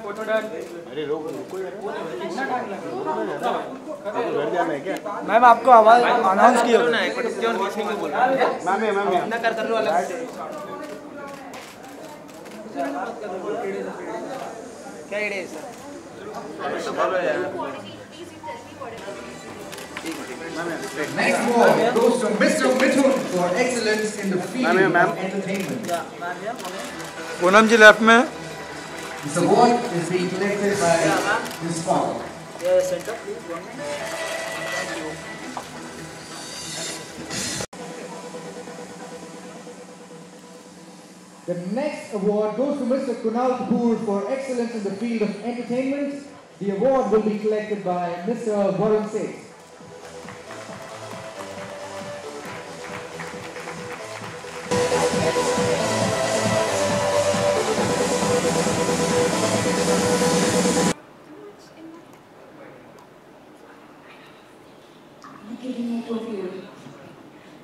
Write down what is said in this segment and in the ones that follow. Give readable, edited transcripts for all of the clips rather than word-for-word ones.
Photo done. अरे ma'am आपको आवाज अनाउंस किया ना एक मिनट क्यों बीच में बोल रहा है मैम ना कर लो अलग से क्या आइडिया है sir Next award goes to Mr. Mithun for excellence in the field of entertainment. Poonam ji left में। This award is being collected by Ms. Paul. The next award goes to Mr. Kunal Kapoor for excellence in the field of entertainment. The award will be collected by Mr. Varun Seth.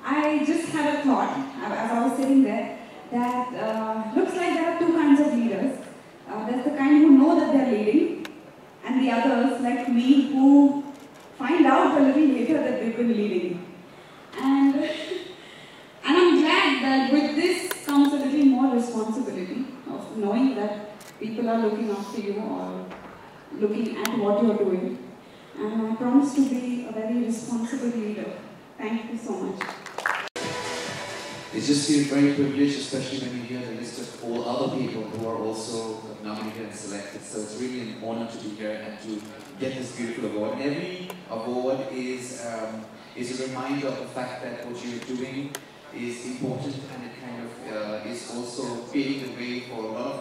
I just had a thought as I was sitting there that looks like there are two kinds of leaders. There's the kind who know that they're leading, and the others like me who find out a little later that they've been leading. And I'm glad that with this comes a little more responsibility of knowing that people are looking after you or looking at what you're doing. And I promise to be a very responsible leader. Thank you so much. It's just feel very privileged, especially when you hear the list of all other people who are also nominated and selected. So it's really an honor to be here and to get this beautiful award. And every award is a reminder of the fact that what you're doing is important, and it kind of is also paving the way for a lot of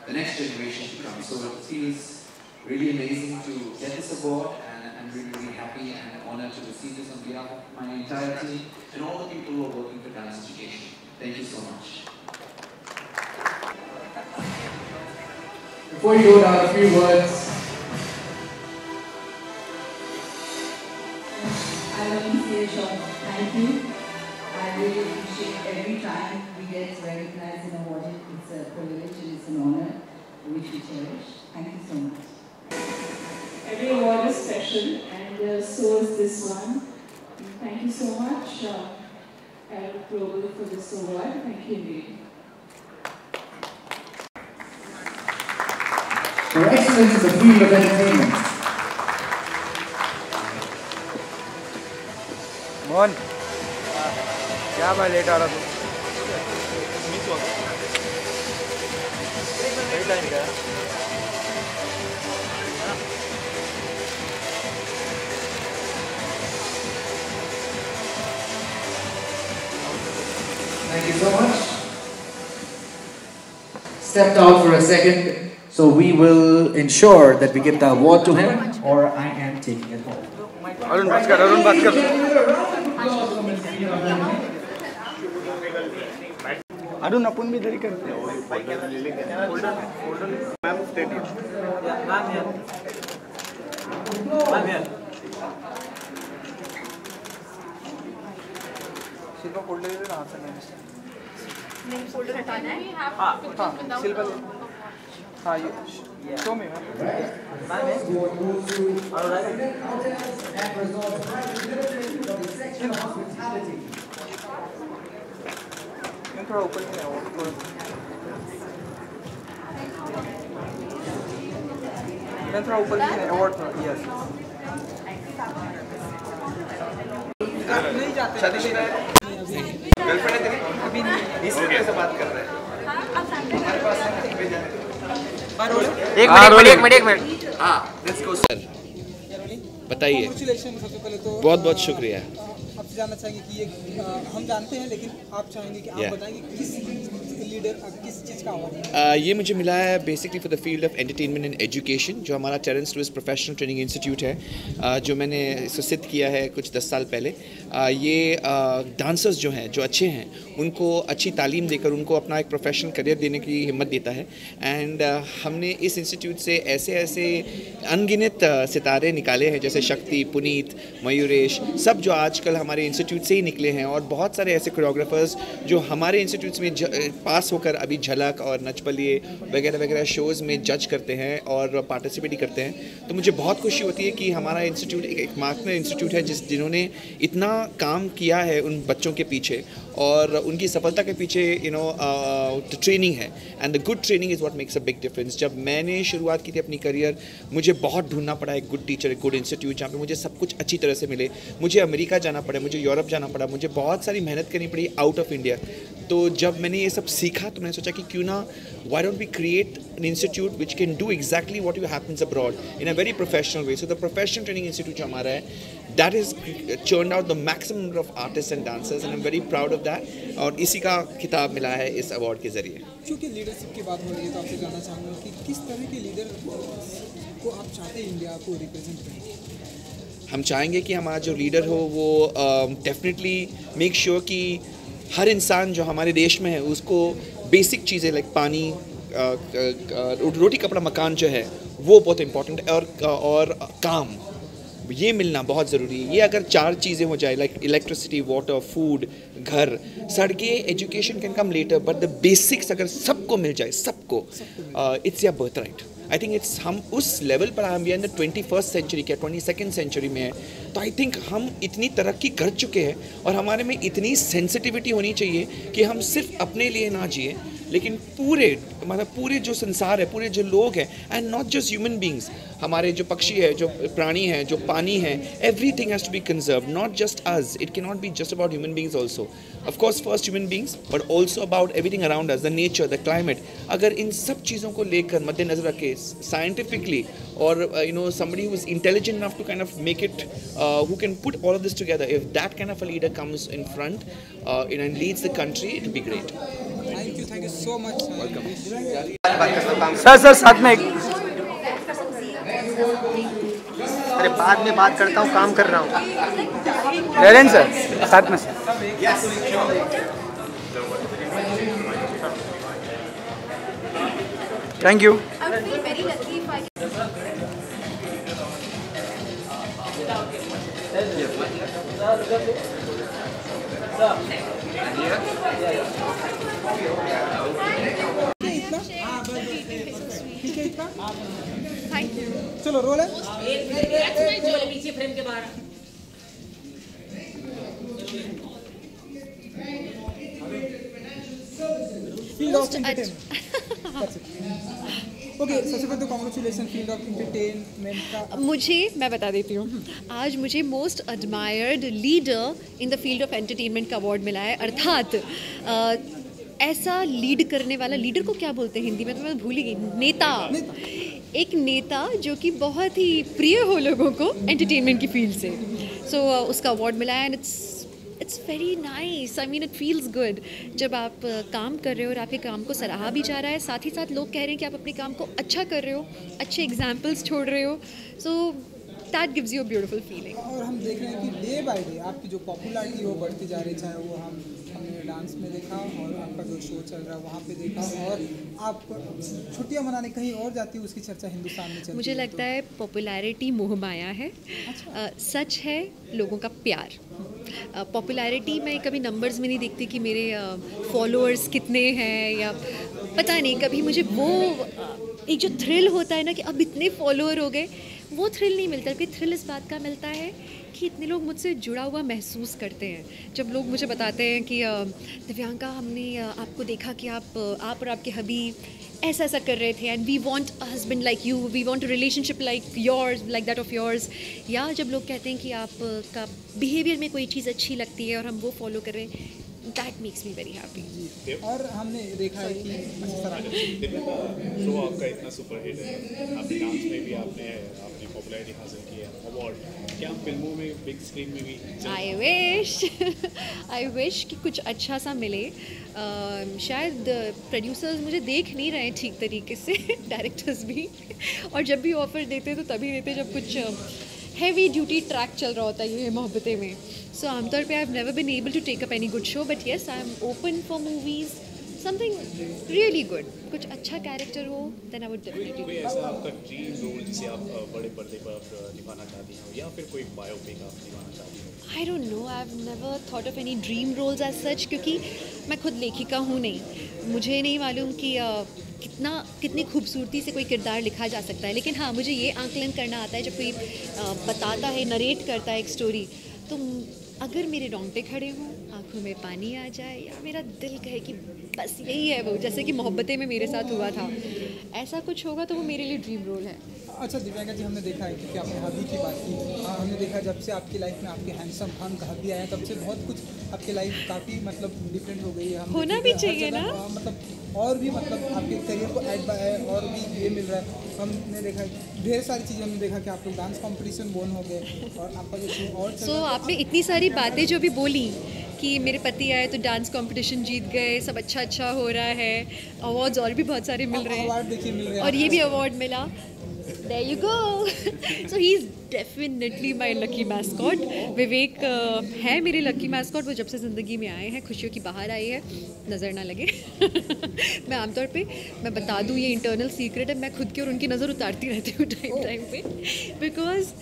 the next generation to come. So it feels really amazing to get this award, and I'm really, really happy and honored to receive this on behalf of my entire team and all the people who are working for dance education. Thank you so much. Before you go down, a few words. I want to say a short thank you. I really appreciate every time we get recognized and awarded. It's a privilege and it's an honor which we cherish. Thank you so much. Every award is special, and so is this one. Thank you so much, Arab Global, for this award. Thank you indeed. For excellence in the field of entertainment. Mohan क्या भाई late आ रहा तू? Time का Thank you so much. Stepped out for a second, so we will ensure that we give the award to him, or I am taking it home. Arun बात कर, अरुण बात कर। अरुण अपन भी इधर ही करते हैं। Ma'am stadium. सिल्वर फोल्डर इधर हाथ से नहीं फोल्डर हटाना है। हाँ सिल्वर हाँ ये शो में थोड़ा ऊपर ही है थोड़ा ऊपर ही है अवार्ड यस नहीं जाते शादीशुदा है गर्लफ्रेंड है तेरी अभी नहीं इससे कैसे बात कर रहा है एक मिनट हाँ लेट्स गो सर बताइए बहुत बहुत शुक्रिया आपसे जानना चाहेंगे कि ये हम जानते हैं लेकिन आप चाहेंगे कि आप बताएंगे किस लीडर किस चीज़ का अवार्ड है ये मुझे मिला है basically for the field of entertainment and education जो हमारा Terence Lewis professional training institute है जो मैंने सिद्ध किया है कुछ 10 साल पहले ये डांसर्स जो हैं जो अच्छे हैं उनको अच्छी तालीम देकर उनको अपना एक प्रोफेशनल करियर देने की हिम्मत देता है एंड हमने इस इंस्टीट्यूट से ऐसे अनगिनत सितारे निकाले हैं जैसे शक्ति पुनीत मयूरेश सब जो आजकल हमारे इंस्टीट्यूट से ही निकले हैं और बहुत सारे ऐसे कोरियोग्राफर्स जो हमारे इंस्टीट्यूट में पास पास होकर अभी झलक और नच बलिए वगैरह वगैरह शोज़ में जज करते हैं और पार्टिसिपेट करते हैं, तो मुझे बहुत खुशी होती है कि हमारा इंस्टीट्यूट एक मार्कर इंस्टीट्यूट है जिन्होंने इतना काम किया है उन बच्चों के पीछे, और उनकी सफलता के पीछे ट्रेनिंग है, and the good training is what makes a big difference. जब मैंने शुरुआत की थी अपनी करियर, मुझे बहुत ढूंढना पड़ा एक गुड टीचर, एक गुड इंस्टीट्यूट जहाँ पे मुझे सब कुछ अच्छी तरह से मिले। मुझे अमेरिका जाना पड़ा, मुझे यूरोप जाना पड़ा, मुझे बहुत सारी मेहनत करनी पड़ी आउट ऑफ इंडिया। तो जब मैंने ये सब सीखा तो मैंने सोचा कि क्यों ना why don't we create an institute which can do exactly what happens abroad in a very professional way. So the Professional Training Institute जो हमारा है, that has churned out the maximum number of artists and dancers, and I'm very proud of that. और इसी का खिताब मिला है इस अवार्ड के ज़रिए। क्योंकि लीडरशिप की बात हो रही है तो आपसे जानना चाहूँगा कि किस तरह के लीडर को आप चाहते हैं इंडिया को रिप्रेजेंट करें? हम चाहेंगे कि हमारा जो लीडर हो वो डेफिनेटली मेक श्योर कि हर इंसान जो हमारे देश में है उसको बेसिक चीज़ें लाइक पानी, रोटी कपड़ा मकान जो है वो बहुत इम्पोर्टेंट है, और काम ये मिलना बहुत ज़रूरी है। ये अगर 4 चीज़ें हो जाए लाइक इलेक्ट्रिसिटी, वाटर, फूड, घर, सड़कें, education can come later, but the basics अगर सबको मिल जाए, सबको, इट्स या birth right. I think it's हम उस लेवल पर हम इन द 21st सेंचुरी क्या 22nd सेंचुरी में है, तो आई थिंक हम इतनी तरक्की कर चुके हैं और हमारे में इतनी सेंसिटिविटी होनी चाहिए कि हम सिर्फ अपने लिए ना जिए लेकिन पूरे मतलब पूरे जो संसार है, पूरे जो लोग हैं, and not just human beings, हमारे जो पक्षी है, जो प्राणी है, जो पानी है, everything has to be conserve, not just us, it can not be just about human beings also, of course first human beings but also about everything around us, the nature, the climate. अगर इन सब चीज़ों को लेकर मद्देनजर रखे scientifically और somebody who is intelligent enough to kind of make it, who can put all of this together, if that kind of a leader comes in front and leads the country, it will be great. Thank you so much. Welcome. Sir साथ में अरे बाद में बात करता हूँ, काम कर रहा हूँ। नरेंद्र सर साथ में थैंक यू। चलो रोल है। पीछे फ्रेम के बाहर फील्ड ऑफ एंटरटेनमेंट। ओके, सबसे पहले तो कांग्रेचुलेशन फील्ड ऑफ एंटरटेनमेंट का। मैं बता देती हूँ, आज मुझे most admired leader in the field of entertainment का अवार्ड मिला है। अर्थात ऐसा लीड करने वाला, लीडर को क्या बोलते हैं हिंदी में, तो मैं भूल ही गई, नेता। एक नेता जो कि बहुत ही प्रिय हो लोगों को एंटरटेनमेंट की फील्ड से, सो उसका अवार्ड मिला है। And it's very nice, I mean it feels good जब आप काम कर रहे हो और आपके काम को सराहा भी जा रहा है, साथ ही साथ लोग कह रहे हैं कि आप अपने काम को अच्छा कर रहे हो, अच्छे एग्जाम्पल्स छोड़ रहे हो, so that gives you a beautiful feeling. और हम देख रहे हैं कि डे बाय डे आपकी जो पॉपुलैरिटी वो बढ़ती जा रही है, चाहे वो हमने डांस में देखा और आपका जो शो चल रहा है वहाँ पे देखा, और आप छुट्टियाँ मनाने कहीं और जाती है, उसकी चर्चा हिंदुस्तान में चलती है। मुझे लगता है पॉपुलैरिटी मोहमाया है। सच है लोगों का प्यार। पॉपुलैरिटी मैं कभी नंबर्स में नहीं देखती कि मेरे फॉलोअर्स कितने हैं, या पता नहीं, कभी मुझे वो एक जो थ्रिल होता है ना कि अब इतने फॉलोअर हो गए, वो थ्रिल नहीं मिलता। बल्कि थ्रिल इस बात का मिलता है कि इतने लोग मुझसे जुड़ा हुआ महसूस करते हैं। जब लोग मुझे बताते हैं कि दिव्यांका, हमने आपको देखा कि आप और आपके हबी ऐसा ऐसा कर रहे थे, and we want a husband like you, we want a relationship like yours, like that of yours. या जब लोग कहते हैं कि आपका बिहेवियर में कोई चीज़ अच्छी लगती है और हम वो फॉलो कर रहे हैं, that makes me very happy. और हमने देखा है कि शो आपका इतना सुपर हिट है, आपने डांस में भी आपने अपनी पॉपुलैरिटी हासिल की है, अवार्ड, क्या फिल्मों में, बिग स्क्रीन में भी? आई विश कि कुछ अच्छा सा मिले। शायद प्रोड्यूसर्स मुझे देख नहीं रहे ठीक तरीके से, डायरेक्टर्स भी, और जब भी ऑफर देते तो तभी देते जब कुछ हैवी ड्यूटी ट्रैक चल रहा होता है ये मोहब्बतें में। सो आमतौर पे I have never been able to take up any good show, but yes I am open for movies. Something really good, कुछ अच्छा कैरेक्टर हो, देन आई वुड डेफिनेटली। कोई ऐसा आपका ड्रीम रोल जिसे आप बड़े पर्दे पर निभाना चाहती हो, या फिर कोई बायोपिक आप निभाना चाहती हो? I don't know, I have never thought of any dream roles as such, क्योंकि मैं खुद लेखिका हूँ नहीं, मुझे नहीं मालूम कि कितनी खूबसूरती से कोई किरदार लिखा जा सकता है। लेकिन हाँ, मुझे ये आंकलन करना आता है जब कोई बताता है, नरेट करता है एक स्टोरी, तो अगर मेरे रोंगटे खड़े हों, आंखों में पानी आ जाए, या मेरा दिल कहे कि बस यही है वो, जैसे कि मोहब्बतें में मेरे साथ हुआ था, ऐसा कुछ होगा तो वो मेरे लिए ड्रीम रोल है। अच्छा दिव्यांका जी, हमने देखा है क्योंकि आपने हबी की बात की, हमने देखा जब से आपकी लाइफ में आपके हैंडसम हंक हबी आए तब से बहुत कुछ आपकी लाइफ काफ़ी मतलब डिफरेंट हो गई है। होना भी चाहिए ना, मतलब और भी मतलब आपके करियर को ऐड बाय और भी ये मिल रहा है। हमने देखा ढेर सारी चीज़ें, हमने देखा कि आप लोग डांस कॉम्पिटिशन बोन हो गए और आपका जो शो और सो आपने इतनी सारी बातें जो भी बोली कि मेरे पति आए तो डांस कंपटीशन जीत गए, सब अच्छा हो रहा है, अवार्ड्स और भी बहुत सारे मिल रहे हैं, अवार्ड देखिए मिल रहे हैं, और ये भी अवार्ड मिला, there you go. So he's definitely my lucky mascot. विवेक है मेरे लकी मैस्कॉट, वो जब से ज़िंदगी में आए हैं, खुशियों की बाहर आई है, नज़र ना लगे। मैं आमतौर पे मैं बता दूँ, ये इंटरनल सीक्रेट है, मैं खुद की और उनकी नज़र उतारती रहती हूँ टाइम पे, बिकॉज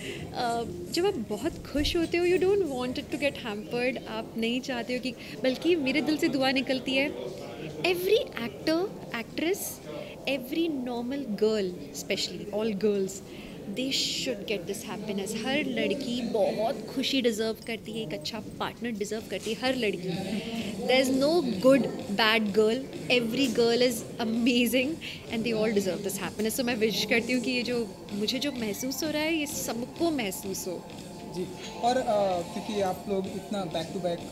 जब आप बहुत खुश होते हो, you don't want it to get hampered, आप नहीं चाहते हो कि, बल्कि मेरे दिल से दुआ निकलती है, every actor, actress, every normal girl, especially all girls, they should get this happiness. हर लड़की बहुत खुशी डिज़र्व करती है, एक अच्छा पार्टनर डिज़र्व करती है, हर लड़की। There is no good bad girl, every girl is amazing and they all deserve this happiness. So मैं विश करती हूँ कि ये जो मुझे जो महसूस हो रहा है, ये सबको महसूस हो जी। और क्योंकि आप लोग इतना बैक टू बैक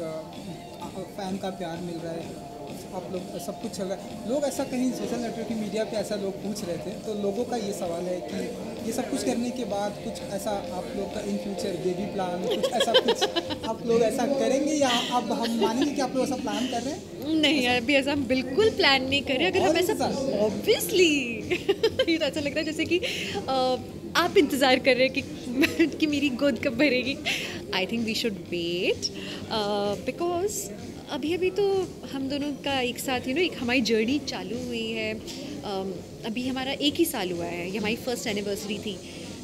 फ़ैन का प्यार मिल रहा है, आप लोग सब कुछ चल रहा है, लोग ऐसा कहीं सोशल नेटवर्किंग मीडिया पे ऐसा लोग पूछ रहे थे, तो लोगों का ये सवाल है कि ये सब कुछ करने के बाद कुछ ऐसा आप लोग का इन फ्यूचर बेबी प्लान, कुछ ऐसा कुछ आप लोग ऐसा करेंगे, या अब हम मानेंगे कि आप लोग ऐसा प्लान कर रहे हैं? नहीं, अभी ऐसा हम बिल्कुल प्लान नहीं कर रहे। अगर हम ऐसा, ऑब्वियसली ये तो ऐसा लग रहा है जैसे कि आप इंतज़ार कर रहे हैं कि मेरी गोद कब भरेगी। I think we should wait, because अभी तो हम दोनों का एक साथ एक हमारी जर्नी चालू हुई है, अभी हमारा एक ही साल हुआ है, ये हमारी फर्स्ट एनिवर्सरी थी।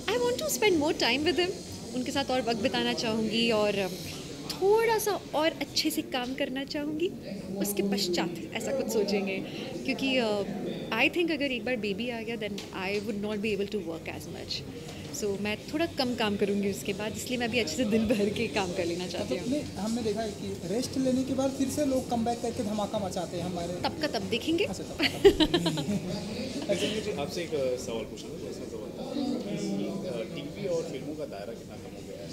I want to spend more time with him, उनके साथ और वक्त बिताना चाहूँगी और थोड़ा सा और अच्छे से काम करना चाहूँगी, उसके पश्चात ऐसा कुछ सोचेंगे, क्योंकि आई थिंक अगर एक बार बेबी आ गया then I would not be able to work as much, so मैं थोड़ा कम काम करूँगी उसके बाद, इसलिए मैं भी अच्छे से दिल भर के काम कर लेना चाहती हूँ। हमने देखा है कि रेस्ट लेने के बाद फिर से लोग कम बैक करके धमाका मचाते हैं हमारे, तब का तब देखेंगे। आपसे एक सवाल पूछना था, दूसरा सवाल था, टीवी और फिल्मों का दायरा कितना कम हो गया है?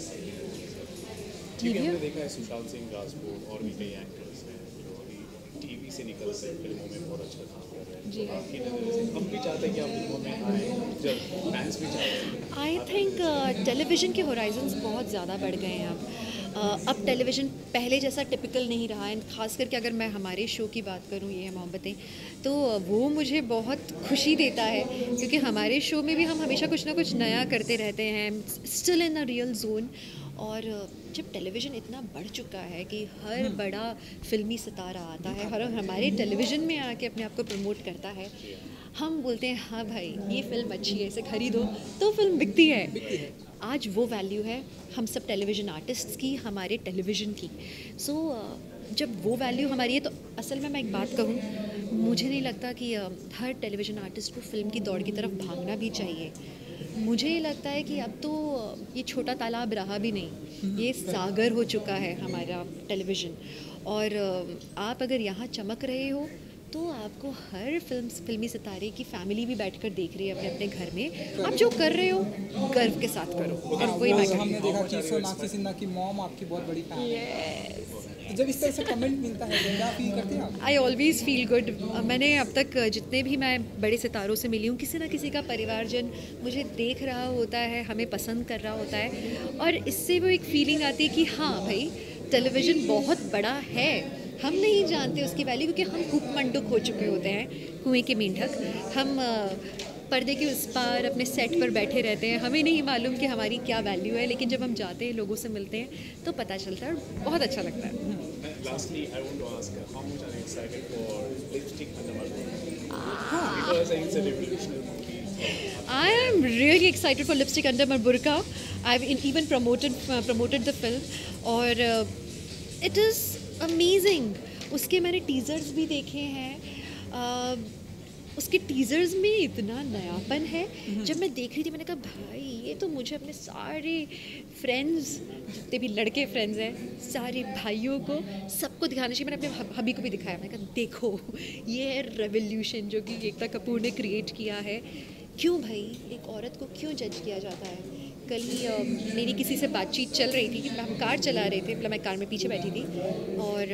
क्योंकि हमने देखा है सुशांत सिंह राजपूत और भी कई एक्टर्स हैं जो अभी टीवी से निकल कर फिल्मों में बहुत अच्छा काम कर रहे हैं, जी। आपकी नज़र से हम भी चाहते हैं कि आप फिल्मों में आए, जब फैंस भी चाहते हैं। आई थिंक टेलीविज़न के होराइजन्स बहुत ज़्यादा बढ़ गए हैं अब टेलीविज़न पहले जैसा टिपिकल नहीं रहा है, ख़ास करके अगर मैं हमारे शो की बात करूँ, ये है मोहब्बतें, तो वो मुझे बहुत खुशी देता है, क्योंकि हमारे शो में भी हम हमेशा कुछ ना कुछ नया करते रहते हैं, still in a real zone. और जब टेलीविज़न इतना बढ़ चुका है कि हर बड़ा फिल्मी सितारा आता है, हर हमारे टेलीविज़न में आके अपने आप को प्रमोट करता है, हम बोलते हैं हाँ भाई ये फ़िल्म अच्छी है, इसे खरीदो, तो फिल्म बिकती है। आज वो वैल्यू है हम सब टेलीविज़न आर्टिस्ट्स की, हमारे टेलीविज़न की। सो जब वो वैल्यू हमारी है, तो असल में मैं एक बात कहूँ, मुझे नहीं लगता कि हर टेलीविज़न आर्टिस्ट को फिल्म की दौड़ की तरफ भागना भी चाहिए। मुझे ये लगता है कि अब तो ये छोटा तालाब रहा भी नहीं, ये सागर हो चुका है हमारा टेलीविज़न, और आप अगर यहाँ चमक रहे हो तो आपको हर फिल्मी सितारे की फैमिली भी बैठकर देख रही है अपने अपने घर में, आप जो कर रहे हो गर्व के साथ करो। और वही हमने देखा कि सोनाक्षी सिन्हा की मॉम आपकी बहुत बड़ी फैन है, जब इस तरह से कमेंट मिलता है तो क्या फील करते हैं आप? I always feel good. मैंने अब तक जितने भी मैं बड़े सितारों से मिली हूँ, किसी ना किसी का परिवारजन मुझे देख रहा होता है, हमें पसंद कर रहा होता है, और इससे वो एक फीलिंग आती है कि हाँ भाई टेलीविज़न बहुत बड़ा है, हम नहीं जानते उसकी वैल्यू, क्योंकि हम कूपमंडुक हो चुके होते हैं, कुएं के मेंढक, हम पर्दे के उस पार अपने सेट पर बैठे रहते हैं, हमें नहीं मालूम कि हमारी क्या वैल्यू है, लेकिन जब हम जाते हैं, लोगों से मिलते हैं, तो पता चलता है और बहुत अच्छा लगता है। Lastly, I want to ask how much are you excited for Lipstick Under My Burqa? Because I think it's a revolutionary movie. I am really excited for Lipstick Under My Burqa. I've even promoted the film और it is amazing. उसके मैंने teasers भी देखे हैं. उसके teasers में इतना नयापन है. जब मैं देख रही थी मैंने कहा भाई ये तो मुझे अपने सारे फ्रेंड्स, जितने भी लड़के फ्रेंड्स हैं, सारे भाइयों को सबको दिखाना चाहिए. मैंने अपने हबी को भी दिखाया. मैंने कहा देखो ये है रेवोल्यूशन जो कि एकता कपूर ने क्रिएट किया है. क्यों भाई एक औरत को क्यों जज किया जाता है? कल ही मेरी किसी से बातचीत चल रही थी कि हम कार चला रहे थे, मतलब मैं कार में पीछे बैठी थी और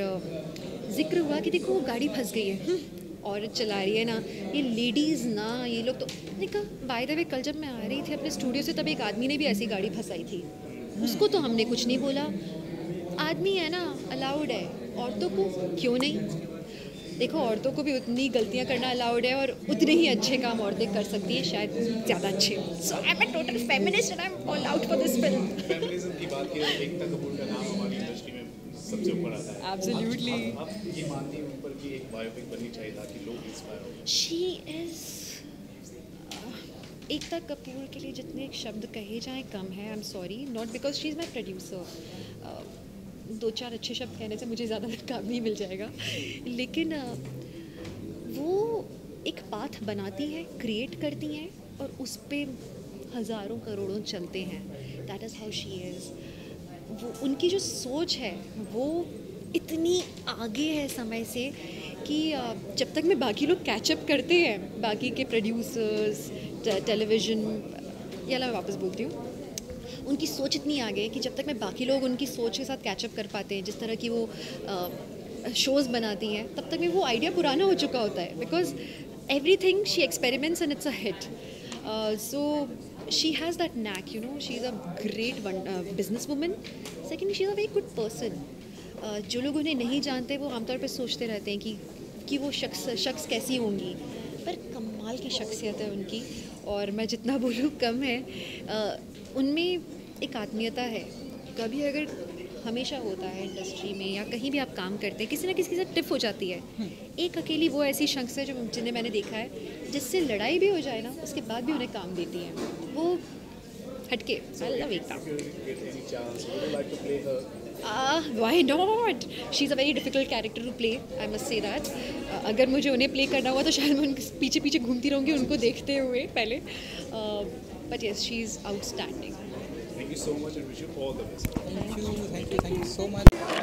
जिक्र हुआ कि देखो गाड़ी फंस गई है. औरत चला रही है ना, ये लेडीज़ ना, ये लोग तो. मैंने कहा बाय द वे कल जब मैं आ रही थी अपने स्टूडियो से तब एक आदमी ने भी ऐसी गाड़ी फंसाई थी. उसको तो हमने कुछ नहीं बोला. आदमी है ना, अलाउड है. औरतों को क्यों नहीं? देखो औरतों को भी उतनी गलतियां करना अलाउड है और उतने ही अच्छे काम औरतें कर सकती हैं, शायद ज़्यादा अच्छे. So I am a total feminist and I am all out for this film. Feminism की बात की तो एकता कपूर का नाम हमारी इंडस्ट्री में सबसे ऊपर आता है. Absolutely. आप ये मानती हैं ऊपर की एक बायोपिक बननी चाहिए ताकि लोग इंस्पायर हो. शी इज़ एकता कपूर के लिए जितने शब्द कहे जाएं कम है. I am sorry, not because she is my producer. 2-4 अच्छे शब्द कहने से मुझे ज़्यादा काम नहीं मिल जाएगा. लेकिन वो एक पाथ बनाती हैं, क्रिएट करती हैं और उस पर हज़ारों करोड़ों चलते हैं. That is how she is. वो उनकी जो सोच है वो इतनी आगे है समय से कि जब तक मैं बाकी लोग कैचअप करते हैं, बाकी के प्रोड्यूसर्स, टेलीविज़न, या मैं वापस बोलती हूँ, उनकी सोच इतनी आगे है कि जब तक मैं बाकी लोग उनकी सोच के साथ कैचअप कर पाते हैं, जिस तरह की वो शोज़ बनाती हैं, तब तक में वो आइडिया पुराना हो चुका होता है. Because everything she experiments and it's a hit. So she has that knack, you know. She's a great business woman. Secondly, she's a very good person. जो लोग उन्हें नहीं जानते वो आमतौर पे सोचते रहते हैं कि वो शख्स कैसी होंगी, पर कमाल की शख्सियत है उनकी. और मैं जितना बोलूँ कम है. उनमें एक आत्मीयता है. कभी अगर हमेशा होता है इंडस्ट्री में या कहीं भी आप काम करते हैं, किसी ना किसी के साथ टिफ हो जाती है. एक अकेली वो ऐसी शख्स है जिन्हें मैंने देखा है जिससे लड़ाई भी हो जाए ना, उसके बाद भी उन्हें काम देती है. वो हटके. I love Ekta. Why not? She's a very difficult character to play. I must say that. अगर मुझे उन्हें प्ले करना हुआ तो शायद मैं उनके पीछे पीछे घूमती रहूँगी उनको देखते हुए पहले. But yes, she's outstanding. Thank you so much and wish you all the best. Thank you so much.